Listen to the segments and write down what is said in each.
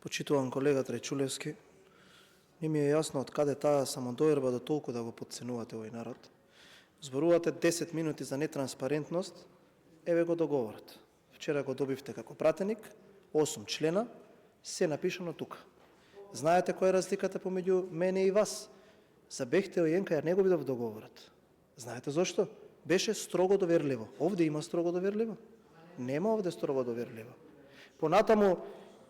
Почитуван колега Трајчулевски, не ми е јасно од каде таа самодоверба до толку да го потценувате овој народ. Зборувате 10 минути за нетранспарентност, еве го договорот. Вчера го добивте како пратеник, 8 члена, се напишано тука. Знаете која е разликата помеѓу мене и вас? За Бехтел и НК не го видов договорот. Знаете зошто? Беше строго доверливо. Овде има строго доверливо? Нема овде строго доверливо. Понатаму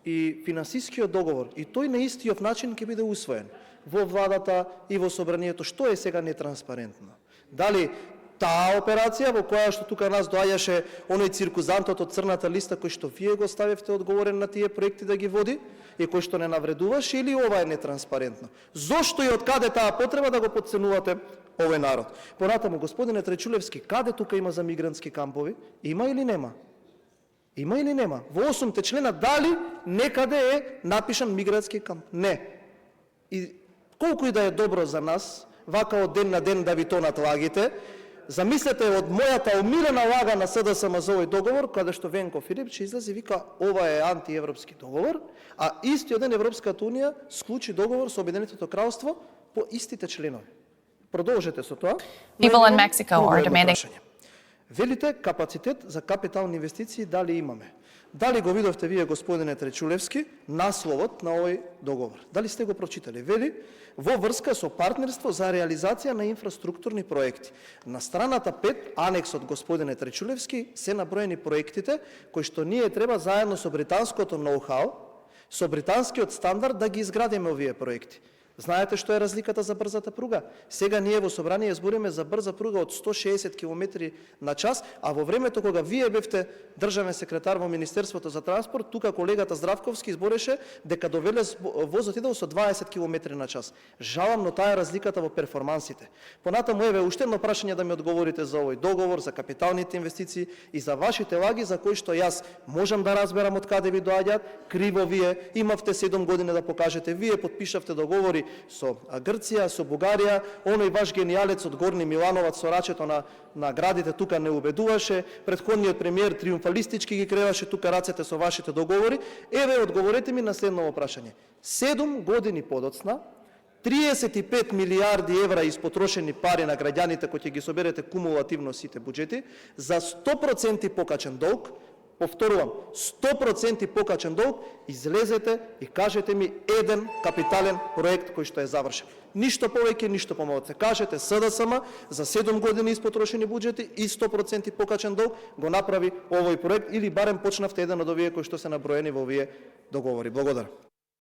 и финансискиот договор, и тој на истиот начин ќе биде усвоен во владата и во собранието. Што е сега нетранспарентно? Дали таа операција во која што тука нас доаѓаше оној циркузантот од црната листа кој што вие го ставивте одговорен на тие проекти да ги води и кој што не навредуваше, или ова е нетранспарентно? Зошто и од каде таа потреба да го потценувате овој народ? Понатаму, господине Трајчулевски, каде тука има за мигрантски кампови? Има или нема? Има или нема? Во 8 члена дали некаде е напишан мигрантски камп? Не. И колку и да е добро за нас, вака од ден на ден да ви тонат лагите, замислете од мојата умирена лага на СДСМ за овој договор, каде што Венко Филипче излезе и вика ова е антиевропски договор, а истиот ден Европската унија склучи договор со Обединетото кралство по истите членови. Продолжете со тоа. People in Mexico are demanding. Велите капацитет за капитални инвестиции дали имаме? Дали го видовте вие, господине Трајчулевски, насловот на овој договор? Дали сте го прочитали? Вели во врска со партнерство за реализација на инфраструктурни проекти. На страната 5, анексот, господине Трајчулевски, се наброени проектите кои што ние треба заедно со британското ноу-хау, со британскиот стандард да ги изградиме овие проекти. Знаете што е разликата за брзата пруга? Сега ние во собрание збориме за брза пруга од 160 км на час, а во времето кога вие бевте државен секретар во Министерството за транспорт, тука колегата Здравковски збореше дека до Велес возот идел со 20 км на час. Жалам, но таа е разликата во перформансите. Понатаму еве уште едно прашање да ми одговорите за овој договор, за капиталните инвестиции и за вашите лаги за кои што јас можам да разберам од каде ви доаѓаат, криво вие, имавте 7 години да покажете, вие потпишавте договори со Грција, со Бугарија, оној ваш гениалец од Горни Милановац со рачето на градите тука не убедуваше, претходниот премиер триумфалистички ги креваше тука рацете со вашите договори. Еве, одговорете ми на следното прашање. 7 години подоцна, 35 милиарди евра испотрошени пари на граѓаните кои ќе ги соберете кумулативно сите буџети, за 100% покачен долг, повторувам, 100% покачен долг, излезете и кажете ми еден капитален проект кој што е завршен. Ништо повеќе, ништо помалку. Кажете СДСМ за 7 години испотрошени буџети и 100% покачен долг го направи овој проект, или барем почнавте еден од овие кои што се наброени во овие договори. Благодарам.